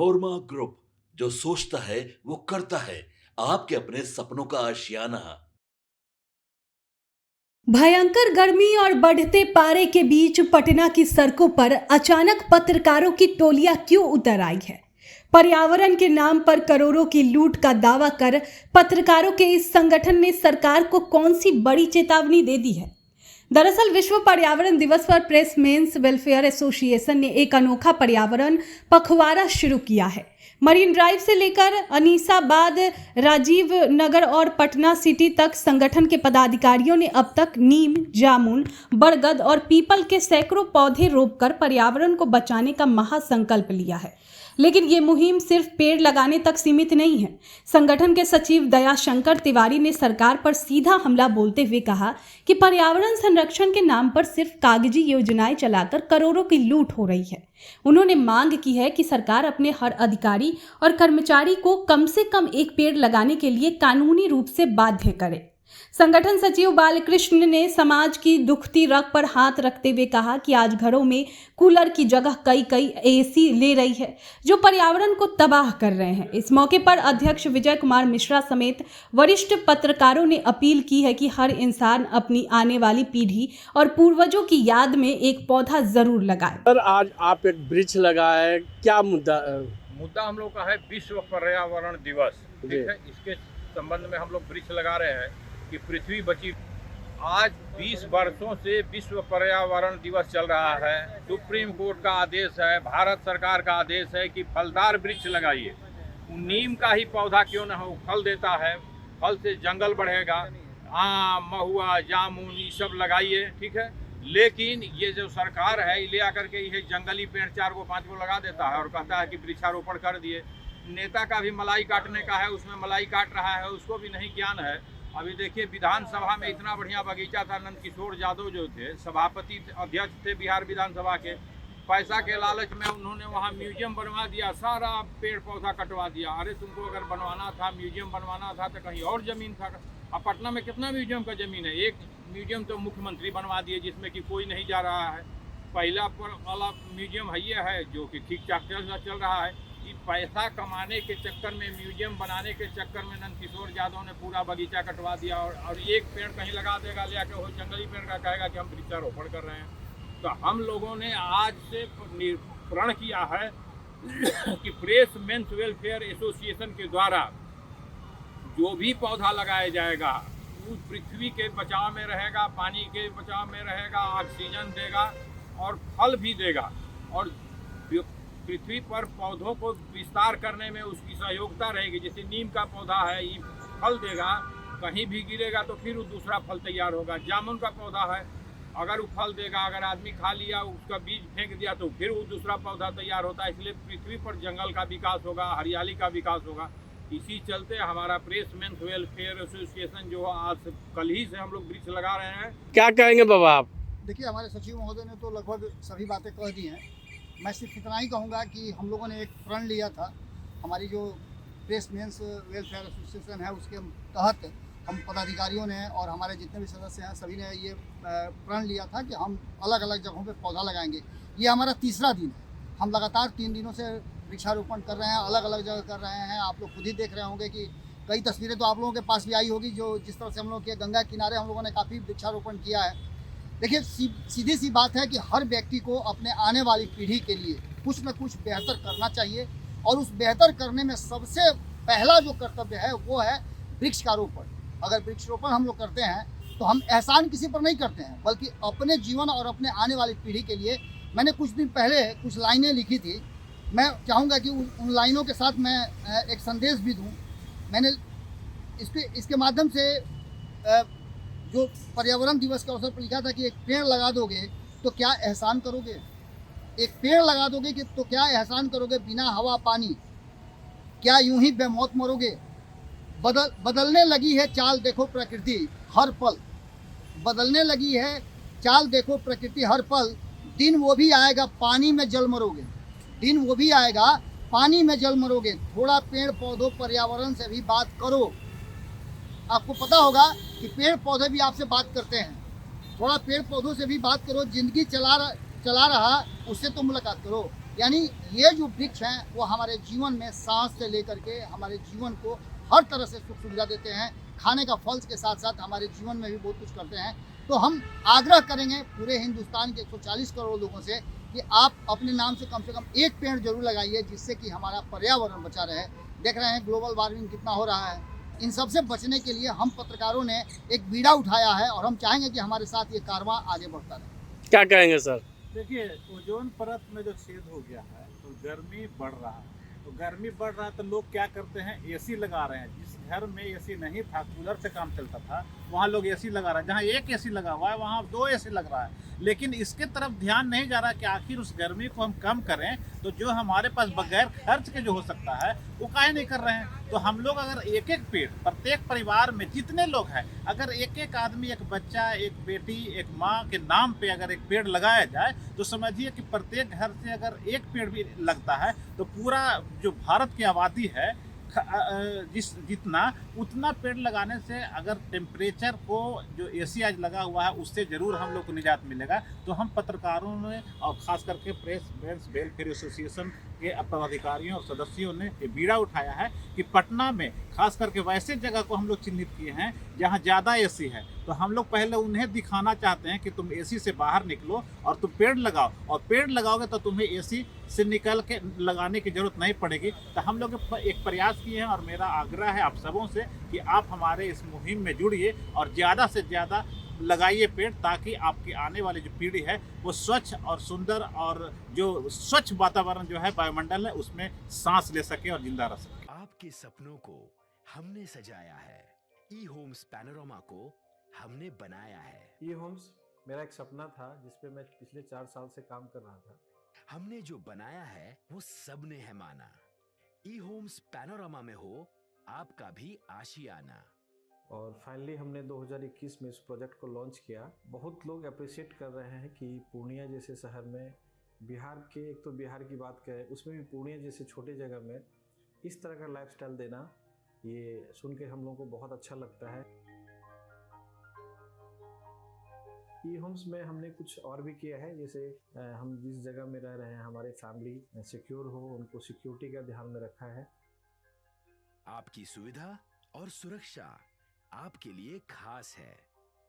नोरमा group, जो सोचता है वो करता है। आपके अपने सपनों का आशियाना। भयंकर गर्मी और बढ़ते पारे के बीच पटना की सड़कों पर अचानक पत्रकारों की टोलियां क्यों उतर आई है? पर्यावरण के नाम पर करोड़ों की लूट का दावा कर पत्रकारों के इस संगठन ने सरकार को कौन सी बड़ी चेतावनी दे दी है? दरअसल विश्व पर्यावरण दिवस पर प्रेस मेंस वेलफेयर एसोसिएशन ने एक अनोखा पर्यावरण पखवाड़ा शुरू किया है। मरीन ड्राइव से लेकर अनीसाबाद, राजीव नगर और पटना सिटी तक संगठन के पदाधिकारियों ने अब तक नीम, जामुन, बरगद और पीपल के सैकड़ों पौधे रोपकर पर्यावरण को बचाने का महासंकल्प लिया है। लेकिन ये मुहिम सिर्फ पेड़ लगाने तक सीमित नहीं है। संगठन के सचिव दयाशंकर तिवारी ने सरकार पर सीधा हमला बोलते हुए कहा कि पर्यावरण संरक्षण के नाम पर सिर्फ कागजी योजनाएं चलाकर करोड़ों की लूट हो रही है। उन्होंने मांग की है कि सरकार अपने हर अधिकारी और कर्मचारी को कम से कम एक पेड़ लगाने के लिए कानूनी रूप से बाध्य करे। संगठन सचिव बालकृष्ण ने समाज की दुखती रग पर हाथ रखते हुए कहा कि आज घरों में कूलर की जगह कई एसी ले रही है, जो पर्यावरण को तबाह कर रहे हैं। इस मौके पर अध्यक्ष विजय कुमार मिश्रा समेत वरिष्ठ पत्रकारों ने अपील की है कि हर इंसान अपनी आने वाली पीढ़ी और पूर्वजों की याद में एक पौधा जरूर लगाए। सर, आज आप एक वृक्ष लगाए, क्या मुद्दा? मुद्दा हम लोग का है विश्व पर्यावरण दिवस। ठीक है, इसके संबंध में हम लोग वृक्ष लगा रहे हैं कि पृथ्वी बची। आज 20 वर्षों से विश्व पर्यावरण दिवस चल रहा है। सुप्रीम कोर्ट का आदेश है, भारत सरकार का आदेश है कि फलदार वृक्ष लगाइए। नीम का ही पौधा क्यों ना हो, फल देता है, फल से जंगल बढ़ेगा। आम, महुआ, जामुन ये सब लगाइए। ठीक है, लेकिन ये जो सरकार है ले आकर के ये जंगली पेड़ 4 गो 5 गो लगा देता है और कहता है कि वृक्षारोपण कर दिए। नेता का भी मलाई काटने का है, उसमें मलाई काट रहा है, उसको भी नहीं ज्ञान है। अभी देखिए, विधानसभा में इतना बढ़िया बगीचा था, नंद किशोर यादव जो थे सभापति अध्यक्ष थे बिहार विधानसभा के, पैसा के लालच में उन्होंने वहाँ म्यूजियम बनवा दिया, सारा पेड़ पौधा कटवा दिया। अरे तुमको अगर बनवाना था, म्यूजियम बनवाना था तो कहीं और जमीन था। अब पटना में कितना म्यूजियम का जमीन है? एक म्यूजियम तो मुख्यमंत्री बनवा दिए जिसमें कि कोई नहीं जा रहा है। पहला वाला म्यूजियम है ये है जो कि ठीक ठाक चल रहा है। पैसा कमाने के चक्कर में, म्यूजियम बनाने के चक्कर में नंद किशोर यादव ने पूरा बगीचा कटवा दिया और एक पेड़ कहीं लगा देगा, ले आके वो जंगली पेड़ का कहेगा कि हम वृक्षारोपण कर रहे हैं। तो हम लोगों ने आज से प्रण किया है कि प्रेस मेंस वेलफेयर एसोसिएशन के द्वारा जो भी पौधा लगाया जाएगा वो पृथ्वी के बचाव में रहेगा, पानी के बचाव में रहेगा, ऑक्सीजन देगा और फल भी देगा। और पृथ्वी पर पौधों को विस्तार करने में उसकी सहयोगिता रहेगी। जैसे नीम का पौधा है, ये फल देगा, कहीं भी गिरेगा तो फिर वो दूसरा फल तैयार होगा। जामुन का पौधा है, अगर वो फल देगा, अगर आदमी खा लिया, उसका बीज फेंक दिया तो फिर वो दूसरा पौधा तैयार होता है। इसलिए पृथ्वी पर जंगल का विकास होगा, हरियाली का विकास होगा। इसी चलते हमारा प्रेस मेंस वेलफेयर एसोसिएशन जो आज कल ही से हम लोग वृक्ष लगा रहे हैं। क्या कहेंगे बाबा आप? देखिए, हमारे सचिव महोदय ने तो लगभग सभी बातें कह दी हैं। मैं सिर्फ इतना ही कहूँगा कि हम लोगों ने एक प्रण लिया था, हमारी जो प्रेस मेंस वेलफेयर एसोसिएशन है उसके तहत हम पदाधिकारियों ने और हमारे जितने भी सदस्य हैं सभी ने ये प्रण लिया था कि हम अलग अलग जगहों पे पौधा लगाएंगे। ये हमारा तीसरा दिन है। हम लगातार 3 दिनों से वृक्षारोपण कर रहे हैं, अलग अलग जगह कर रहे हैं। आप लोग खुद ही देख रहे होंगे कि कई तस्वीरें तो आप लोगों के पास भी आई होगी, जो जिस तरह से हम लोग के गंगा किनारे हम लोगों ने काफ़ी वृक्षारोपण किया है। देखिए, सीधी सी बात है कि हर व्यक्ति को अपने आने वाली पीढ़ी के लिए कुछ न कुछ बेहतर करना चाहिए और उस बेहतर करने में सबसे पहला जो कर्तव्य है वो है वृक्ष का रोपण। अगर वृक्षारोपण हम लोग करते हैं तो हम एहसान किसी पर नहीं करते हैं, बल्कि अपने जीवन और अपने आने वाली पीढ़ी के लिए। मैंने कुछ दिन पहले कुछ लाइनें लिखी थी, मैं चाहूँगा कि उन लाइनों के साथ मैं एक संदेश भी दूँ। मैंने इसके माध्यम से जो पर्यावरण दिवस के अवसर पर लिखा था कि एक पेड़ लगा दोगे तो क्या एहसान करोगे, एक पेड़ लगा दोगे कि तो क्या एहसान करोगे, बिना हवा पानी क्या यूं ही बेमौत मरोगे। बदलने लगी है चाल देखो प्रकृति हर पल, बदलने लगी है चाल देखो प्रकृति हर पल। दिन वो भी आएगा पानी में जल मरोगे, दिन वो भी आएगा पानी में जल मरोगे। थोड़ा पेड़ पौधों पर्यावरण से भी बात करो। आपको पता होगा कि पेड़ पौधे भी आपसे बात करते हैं। थोड़ा पेड़ पौधों से भी बात करो। जिंदगी चला रहा उससे तो मुलाकात करो। यानी ये जो वृक्ष हैं वो हमारे जीवन में सांस से लेकर के हमारे जीवन को हर तरह से सुख सुविधा देते हैं। खाने का फल के साथ साथ हमारे जीवन में भी बहुत कुछ करते हैं। तो हम आग्रह करेंगे पूरे हिंदुस्तान के 140 करोड़ लोगों से कि आप अपने नाम से कम एक पेड़ जरूर लगाइए, जिससे कि हमारा पर्यावरण बचा रहे। देख रहे हैं ग्लोबल वार्मिंग कितना हो रहा है। इन सब से बचने के लिए हम पत्रकारों ने एक बीड़ा उठाया है और हम चाहेंगे कि हमारे साथ ये कारवां आगे बढ़ता रहे। क्या कहेंगे सर? देखिए, ओजोन परत में जो छेद हो गया है तो गर्मी बढ़ रहा है। तो गर्मी बढ़ रहा है तो लोग क्या करते हैं, एसी लगा रहे हैं। जिस घर में एसी नहीं था, कूलर से काम चलता था, वहाँ लोग एसी लगा रहे हैं। जहाँ एक एसी लगा हुआ है वहाँ 2 एसी लग रहा है। लेकिन इसके तरफ ध्यान नहीं जा रहा कि आखिर उस गर्मी को हम कम करें तो जो हमारे पास बगैर खर्च के जो हो सकता है वो काहे नहीं कर रहे हैं। तो हम लोग अगर एक एक पेड़, प्रत्येक परिवार में जितने लोग हैं, अगर एक एक आदमी, एक बच्चा, एक बेटी, एक माँ के नाम पे अगर एक पेड़ लगाया जाए तो समझिए कि प्रत्येक घर से अगर एक पेड़ भी लगता है तो पूरा जो भारत की आबादी है जितना उतना पेड़ लगाने से अगर टेम्परेचर को जो एसी आज लगा हुआ है उससे ज़रूर हम लोग को निजात मिलेगा। तो हम पत्रकारों ने और ख़ास करके प्रेस मेंस वेलफेयर एसोसिएशन के पदाधिकारियों और सदस्यों ने ये बीड़ा उठाया है कि पटना में खास करके वैसे जगह को हम लोग चिन्हित किए हैं जहाँ ज़्यादा एसी है। तो हम लोग पहले उन्हें दिखाना चाहते हैं कि तुम एसी से बाहर निकलो और तुम पेड़ लगाओ, और पेड़ लगाओगे तो तुम्हें एसी से निकल के लगाने की ज़रूरत नहीं पड़ेगी। तो हम लोग एक प्रयास किए हैं और मेरा आग्रह है आप सबों से कि आप हमारे इस मुहिम में जुड़िए और ज़्यादा से ज़्यादा लगाइए पेड़, ताकि आपकी आने वाली जो पीढ़ी है वो स्वच्छ और सुंदर और जो स्वच्छ वातावरण जो है वायुमंडल है उसमें सांस ले सके और जिंदा रह सके। आपके सपनों को हमने सजाया है, ई होम्स पैनोरमा को हमने बनाया है। ई होम्स मेरा एक सपना था जिस पे मैं पिछले 4 साल से काम कर रहा था। हमने जो बनाया है वो सबने है माना। ई होम्स पैनोरमा में हो आपका भी आशियाना। और फाइनली हमने 2021 में इस प्रोजेक्ट को लॉन्च किया। बहुत लोग अप्रिशिएट कर रहे हैं कि पूर्णिया जैसे शहर में, बिहार के, एक तो बिहार की बात करें उसमें भी पूर्णिया जैसे छोटे जगह में इस तरह का लाइफस्टाइल देना, ये सुन के हम लोगों को बहुत अच्छा लगता है। ई होम्स में हमने कुछ और भी किया है, जैसे हम जिस जगह में रह रहे हैं हमारे फैमिली सिक्योर हो, उनको सिक्योरिटी का ध्यान में रखा है। आपकी सुविधा और सुरक्षा आपके लिए खास है,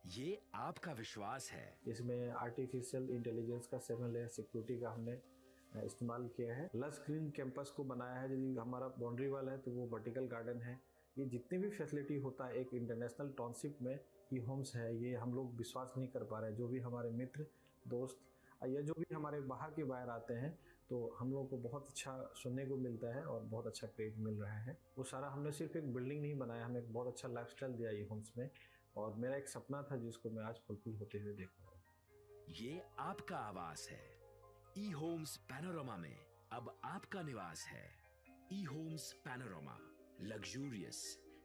ये आपका विश्वास है। इसमें आर्टिफिशियल इंटेलिजेंस का 7 लेयर सिक्योरिटी का हमने इस्तेमाल किया है। लस ग्रीन कैंपस को बनाया है। यदि हमारा बाउंड्री वाल है तो वो वर्टिकल गार्डन है। ये जितनी भी फैसिलिटी होता है एक इंटरनेशनल टाउनशिप में ई होम्स है, ये हम लोग विश्वास नहीं कर पा रहे हैं। जो भी हमारे मित्र, दोस्त या जो भी हमारे बाहर के बाहर आते हैं तो हम लोगों को बहुत अच्छा सुनने को मिलता है और बहुत अच्छा क्रेडिट मिल रहा है। वो सारा हमने सिर्फ एक बिल्डिंग नहीं बनाया, हमें एक बहुत अच्छा लाइफस्टाइल दिया ई होम्स में, और मेरा एक सपना था जिसको मैं आज फुलफिल होते हुए देख रहा हूँ। ये आपका आवास है। ई होम्स पैनोरमा में अब आपका निवास है। E homes Panorama, luxurious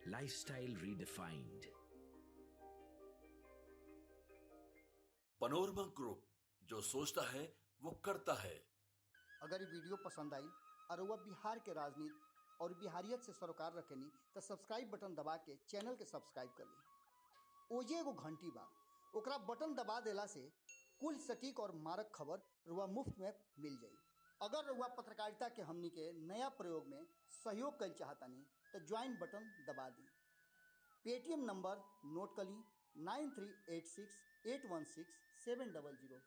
lifestyle redefined. Panorama group, जो सोचता है वो करता है। अगर ये वीडियो पसंद आई और वह बिहार के राजनीति और बिहारियत से सरोकार रखेनी तो सब्सक्राइब बटन दबा के चैनल के सब्सक्राइब कर ली। ओजे एगो घंटी बा, ओकरा बटन दबा देला से कुल सटीक और मारक खबर रुआ मुफ्त में मिल जाई। अगर रुआ पत्रकारिता के हमनी के नया प्रयोग में सहयोग कर चाहतानी तो ज्वाइन बटन दबा दी। पेटीएम नंबर नोट कर ली 9386 816 700।